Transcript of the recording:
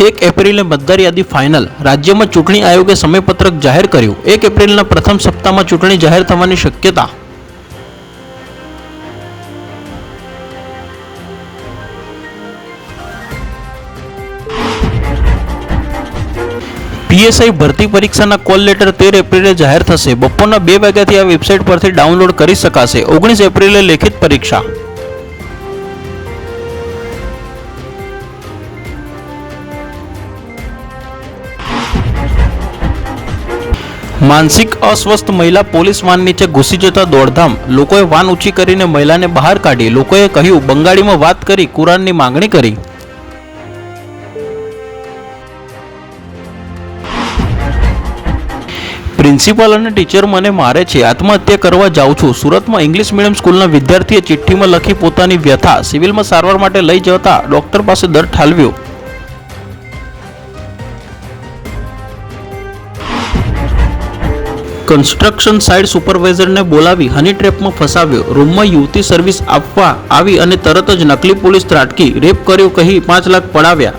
1 એપ્રિલે મતદાર યાદી ફાઇનલ। રાજ્યમાં ચૂંટણી આયોગે સમયપત્રક જાહેર કર્યું। 1 એપ્રિલના પ્રથમ સપ્તાહમાં ચૂંટણી જાહેર થવાની શક્યતા। પીએસઆઈ ભરતી પરીક્ષાના કોલ લેટર 13 એપ્રિલે જાહેર થશે। બપોરના 2 વાગ્યાથી આ વેબસાઇટ પરથી ડાઉનલોડ કરી શકાશે। 19 એપ્રિલે લેખિત પરીક્ષા। मानसिक अस्वस्थ महिला पोलीस वान नीचे घुसी जता दौड़धाम। लोकोए वान ऊंची करीने महिलाने बहार काढी। लोकोए कह्युं बंगाळीमां वात करी कुराननी मागणी करी। प्रिंसिपल अने टीचर मने मारे छे, आत्महत्या करवा जाऊं छुं। सूरतमां इंग्लिश मीडियम स्कूलना विद्यार्थीए चिठ्ठीमां लखी पोतानी व्यथा। सिविलमां सारवार माटे लई जता डॉक्टर पासे दर ठालव्यो। कन्स्ट्रक्शन साइट सुपरवाइजर ने बोलावी हनी ट्रेप में फसाव्यो। रूम में युवती सर्विस आपवा आवी अने तरत ज नकली पुलिस त्राटकी। रेप कर्यो कही 5 लाख पड़ाव्या।